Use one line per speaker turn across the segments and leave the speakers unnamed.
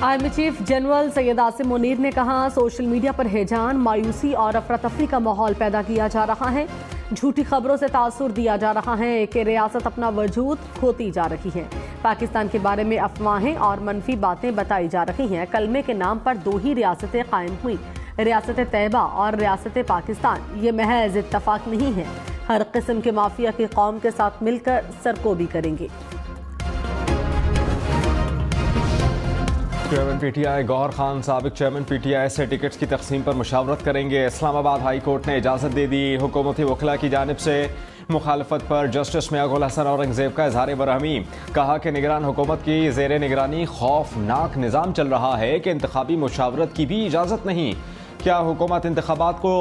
Army chief general Syed Asim Munir ने कहा, social media पर हैजान, मायूसी और अफरा तफरी का माहौल पैदा किया जा रहा है। झूठी खबरों से तासुर दिया जा रहा है कि रियासत अपना वजूद खोती जा रही है। पाकिस्तान के बारे में अफवाहें और मनफी बातें बताई जा रही हैं। कलमे के नाम पर दो ही रियासतें कायम हुई, रियासत तैयबा और रियासत पाकिस्तान। ये महज इत्तफाक नहीं है। हर किस्म के माफिया की कौम के साथ मिलकर सरकोबी करेंगे।
चेयरमैन पीटीआई गौहर खान साबिक चेयरमैन पीटीआई से टिकट्स की तकसीम पर मुशावरत करेंगे। इस्लामाबाद हाई कोर्ट ने इजाज़त दे दी। हुकूमती वकला की जानिब से मुखालफत पर जस्टिस मियां गुल हसन औरंगजेब का इजहार बरहमी। कहा कि निगरान हुकूमत की जेर निगरानी खौफनाक निज़ाम चल रहा है कि इंतखाबी मुशावरत की भी इजाज़त नहीं। क्या हुकूमत इंतखाबात को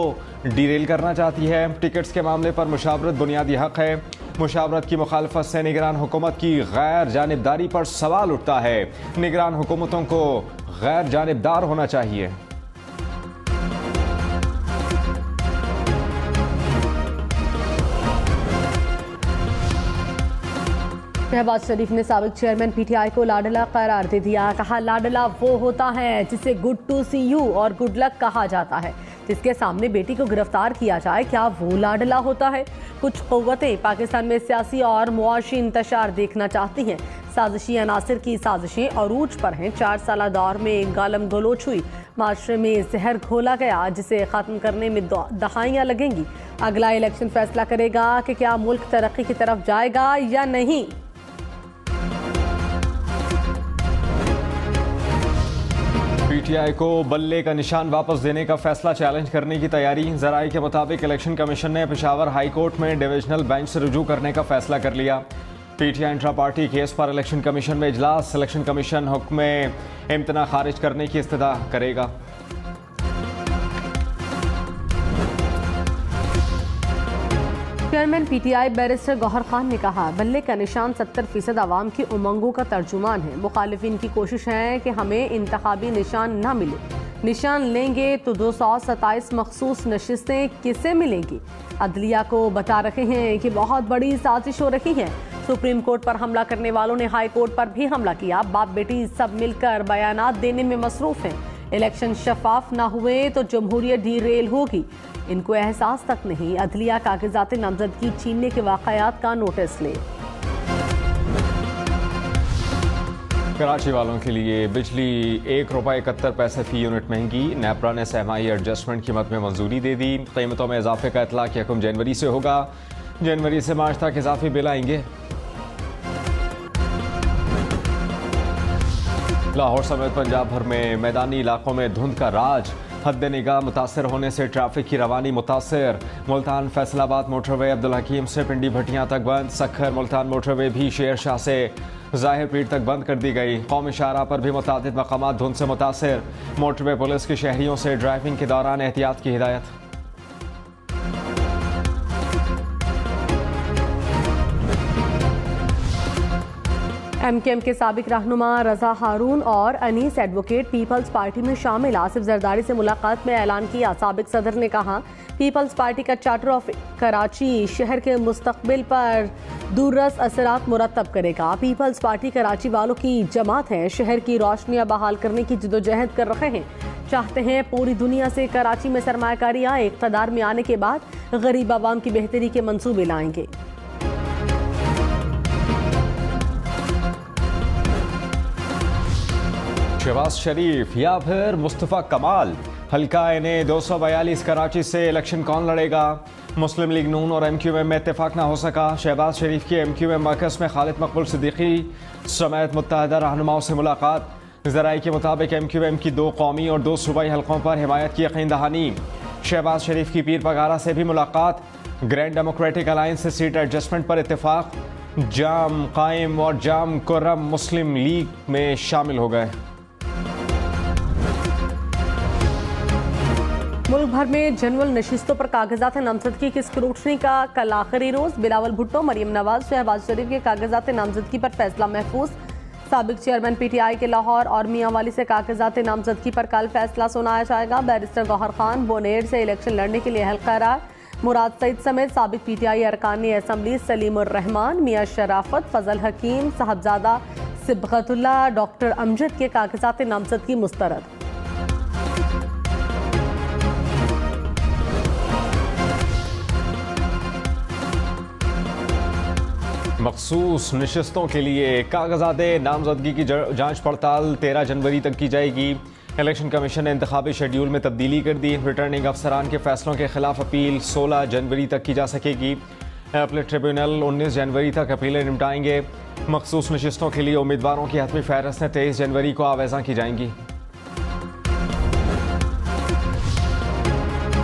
डीरेल करना चाहती है? टिकट्स के मामले पर मुशावरत बुनियादी हक है। मुशावरत की मुखालफत से निगरान हुकूमत की गैर जानिबदारी पर सवाल उठता है। निगरान हुकूमतों को गैर जानिबदार होना चाहिए।
शहबाज शरीफ ने साबिक चेयरमैन पीटीआई को लाडला करार दे दिया। कहा, लाडला वो होता है जिसे गुड टू सी यू और गुड लक कहा जाता है। जिसके सामने बेटी को गिरफ्तार किया जाए, क्या वो लाडला होता है? कुछ क़ुव्वतें पाकिस्तान में सियासी और मुआशी इंतशार देखना चाहती हैं। साजिशी अनासिर की साजिशें अरूज पर हैं। 4 साल दौर में गालम गलोच हुई, माशरे में जहर घोला गया, जिसे ख़त्म करने में दहाइयाँ लगेंगी। अगला इलेक्शन फैसला करेगा कि क्या मुल्क तरक्की की तरफ जाएगा या नहीं।
पीटीआई को बल्ले का निशान वापस देने का फैसला चैलेंज करने की तैयारी। जराये के मुताबिक इलेक्शन कमीशन ने पेशावर हाई कोर्ट में डिविजनल बेंच से रुजू करने का फैसला कर लिया। पीटीआई इंट्रा पार्टी केस पर इलेक्शन कमीशन में इजलास। इलेक्शन कमीशन हुक्म इम्तना खारिज करने की इस्तदा करेगा।
Chairman PTI barrister Gauhar Khan ने कहा, बल्ले का निशान 70% आवाम की उमंगों का तर्जुमान है। मुखालिफिन की कोशिश है कि हमें इंतखाबी निशान न मिले। निशान लेंगे तो 227 मखसूस नशिस्तें किसे मिलेंगी? अदलिया को बता रहे हैं कि बहुत बड़ी साजिश हो रही है। सुप्रीम कोर्ट पर हमला करने वालों ने हाई कोर्ट पर भी हमला किया। बाप बेटी सब मिलकर बयानात देने में मसरूफ हैं। इलेक्शन शफाफ ना हुए तो जमहूरियत डीरेल होगी। इनको एहसास तक नहीं। अदलिया कागजात नामजदगी छीनने के वाकयात का नोटिस ले।
कराची वालों के लिए बिजली ₹1.71 फी यूनिट महंगी। नेपरा ने सहमाही एडजस्टमेंट कीमत में मंजूरी दे दी। कीमतों में इजाफे का इतलाक यकम जनवरी से होगा। जनवरी से मार्च तक इजाफी बिल आएंगे। लाहौर समेत पंजाब भर में मैदानी इलाकों में धुंध का राज। हद निगाह मुतासर होने से ट्रैफिक की रवानी मुतासर। मुल्तान फैसलाबाद मोटरवे अब्दुल हकीम से पिंडी भटियां तक बंद। सखर मुल्तान मोटरवे भी शेर शाह से जाहिर पीर तक बंद कर दी गई। कौमी शाहराह पर भी मुतादिद मकामात धुंध से मुतासर। मोटरवे पुलिस की शहरियों से ड्राइविंग के दौरान एहतियात की हिदायत।
एमकेएम के साबिक रहनुमा रजा हारून और अनीस एडवोकेट पीपल्स पार्टी में शामिल। आसिफ जरदारी से मुलाकात में ऐलान किया। साबिक सदर ने कहा, पीपल्स पार्टी का चार्टर ऑफ कराची शहर के मुस्तकबिल पर दूररस असरात मुरतब करेगा। पीपल्स पार्टी कराची वालों की जमात है। शहर की रोशनियां बहाल करने की जदोजहद कर रहे हैं। चाहते हैं पूरी दुनिया से कराची में सरमायाकारी आए। इक़्तिदार में आने के बाद गरीब आवाम की बेहतरी के मंसूबे लाएंगे।
शहबाज शरीफ या फिर मुस्तफ़ा कमाल? हल्का इन्हें 242 कराची से इलेक्शन कौन लड़ेगा? मुस्लिम लीग नून और एमक्यूएम में इत्तेफाक ना हो सका। शहबाज शरीफ की एमक्यूएम मरकज़ में खालिद मकबूल सिद्दीकी समेत मुत्तहदा रहनुमाओं से मुलाकात। ज़राए के मुताबिक एमक्यूएम की 2 कौमी और 2 सूबाई हल्कों पर हिमायत की यकीन दहानी। शहबाज शरीफ की पीर पगारा से भी मुलाकात। ग्रैंड डेमोक्रेटिक अलायंस से सीट एडजस्टमेंट पर इत्तेफाक। जाम कायम और जाम कुर्रम मुस्लिम लीग में शामिल हो गए।
मुल्क भर में जनरल नशिस्तों पर कागजात नामजदगी की स्क्रूटनी का कल आखिरी रोज। बिलावल भुट्टो, मरियम नवाज, शहबाज शरीफ के कागजात नामजदगी पर फैसला महफूज। साबिक चेयरमैन पीटीआई के लाहौर और मियांवाली से कागजात नामजदगी पर कल फैसला सुनाया जाएगा। बैरिस्टर गौहर खान बोनेर से इलेक्शन लड़ने के लिए हल्का करार। मुराद सईद समेत साबिक पीटीआई अरकान असम्बली सलीमुर रहमान, मियां शराफत, फजल हकीम, साहबजादा सिबगतुल्लाह डॉक्टर अमजद के कागजात नामजदगी मुस्तरद।
मखसूस नशिस्तों के लिए कागजात नामजदगी की जांच पड़ताल 13 जनवरी तक की जाएगी। इलेक्शन कमीशन ने इंतखाबी शेड्यूल में तब्दीली कर दी। रिटर्निंग अफसरान के फैसलों के खिलाफ अपील 16 जनवरी तक की जा सकेगी। अपीलेट ट्रिब्यूनल 19 जनवरी तक अपीलें निपटाएंगे। मखसूस नशिस्तों के लिए उम्मीदवारों की हतमी फहरिस्त 23 जनवरी को आवेज़ा की जाएंगी।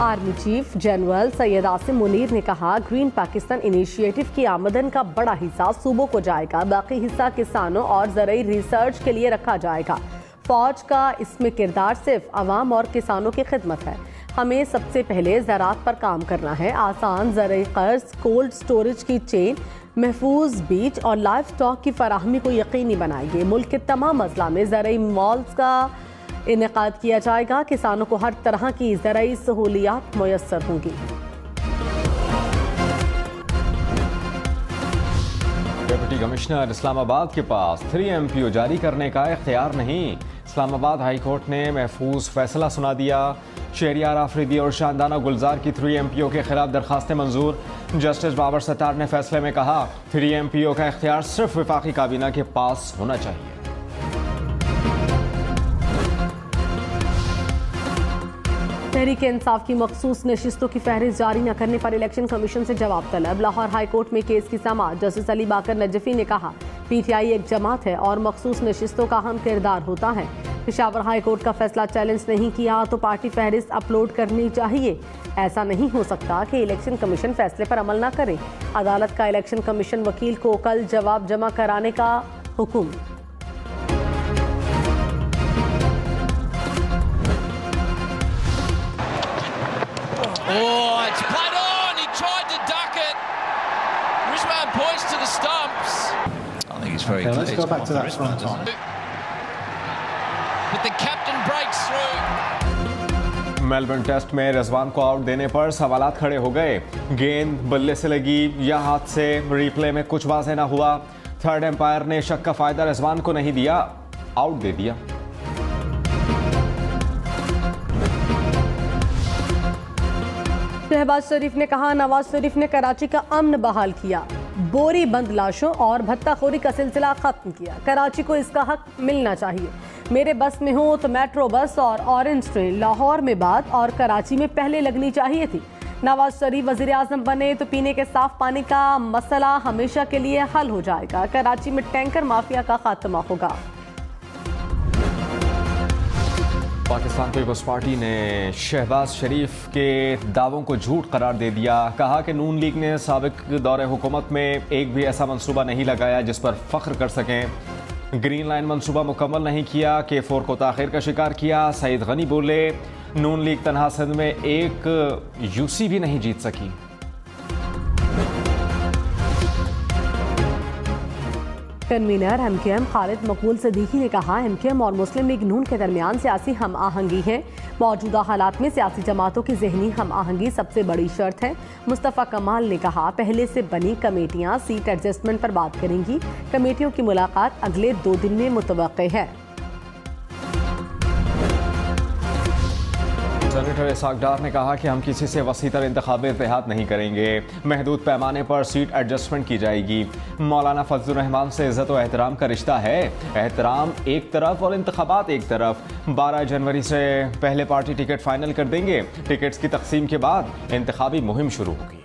Army chief general Syed Asim Munir ने कहा, ग्रीन पाकिस्तान इनिशिएटिव की आमदन का बड़ा हिस्सा सूबों को जाएगा, बाकी हिस्सा किसानों और ज़रूरी रिसर्च के लिए रखा जाएगा। फौज का इसमें किरदार सिर्फ आवाम और किसानों की खिदमत है। हमें सबसे पहले ज़राअत पर काम करना है। आसान ज़रूरी कर्ज, कोल्ड स्टोरेज की चेन, महफूज बीज और लाइफ स्टॉक की फराहमी को यकीनी बनाएंगे। मुल्क के तमाम अजला में ज़रूरी मॉल्स का इनेकाद किया जाएगा। किसानों को हर तरह की ज़रूरी सहूलियात मुयस्सर होंगी।
डिप्टी कमिश्नर इस्लामाबाद के पास 3 MPO जारी करने का इख्तियार नहीं। इस्लामाबाद हाई कोर्ट ने महफूज फैसला सुना दिया। शहरियार आफरीदी और शानदाना गुलजार की 3 MPO के खिलाफ दरखास्तें मंजूर। जस्टिस बाबर सत्तार ने फैसले में कहा, 3 MPO का इख्तियार सिर्फ वफाकी काबीना के पास होना चाहिए।
तहरीक इंसाफ की मखसूस नशिस्तों की फहरिस्त जारी न करने पर इलेक्शन कमीशन से जवाब तलब। लाहौर हाई कोर्ट में केस की समाअत। जस्टिस अली बाकर नजफी ने कहा, PTI एक जमात है और मखसूस नशिस्तों का अहम किरदार होता है। पेशावर हाई कोर्ट का फैसला चैलेंज नहीं किया तो पार्टी फहरिस्त अपलोड करनी चाहिए। ऐसा नहीं हो सकता कि इलेक्शन कमीशन फैसले पर अमल न करे। अदालत का इलेक्शन कमीशन वकील को कल जवाब जमा कराने का हुक्म।
Oh, it's played on. He tried to duck it. Rizwan points to the stumps. I think he's very clear.
Let's go back to that front on.
But the captain breaks through.
Melbourne test में रिजवान को out देने पर सवालात खड़े हो गए। गेंद बल्ले से लगी या हाथ से, रिप्ले में कुछ वाज़ेह न हुआ। थर्ड एम्पायर ने शक का फायदा रिजवान को नहीं दिया, आउट दे दिया।
शहबाज शरीफ ने कहा, नवाज शरीफ ने कराची का अमन बहाल किया, बोरी बंद लाशों और भत्ताखोरी का सिलसिला खत्म किया। कराची को इसका हक मिलना चाहिए। मेरे बस में हो तो मेट्रो बस और ऑरेंज ट्रेन लाहौर में बाद और कराची में पहले लगनी चाहिए थी। नवाज शरीफ वजीर आजम बने तो पीने के साफ पानी का मसला हमेशा के लिए हल हो जाएगा। कराची में टैंकर माफिया का खात्मा होगा।
पाकिस्तान पीपल्स पार्टी ने शहबाज शरीफ के दावों को झूठ करार दे दिया। कहा कि नून लीग ने साबिक दौरे हुकूमत में एक भी ऐसा मंसूबा नहीं लगाया जिस पर फख्र कर सकें। ग्रीन लाइन मंसूबा मुकम्मल नहीं किया। K4 को ताखिर का शिकार किया। सईद गनी बोले, नून लीग तनहा सिंध में एक UC भी नहीं जीत सकी।
कन्वीनर MKM खालिद मकबूल सिद्दीकी ने कहा, MKM और मुस्लिम लीग नून के दरमियान सियासी हम आहंगी है। मौजूदा हालात में सियासी जमातों की जहनी हम आहंगी सबसे बड़ी शर्त है। मुस्तफ़ा कमाल ने कहा, पहले से बनी कमेटियां सीट एडजस्टमेंट पर बात करेंगी। कमेटियों की मुलाकात अगले 2 दिन में मुतवक्के है।
सेनेटर इसाक डार ने कहा कि हम किसी से वसीतर इंतखाबी इत्तेहाद नहीं करेंगे। महदूद पैमाने पर सीट एडजस्टमेंट की जाएगी। मौलाना फजलुर रहमान से इज्जत और एहतराम का रिश्ता है। एहतराम एक तरफ और इंतखाबात एक तरफ। 12 जनवरी से पहले पार्टी टिकट फाइनल कर देंगे। टिकट्स की तकसीम के बाद इंतखाबी मुहिम शुरू होगी।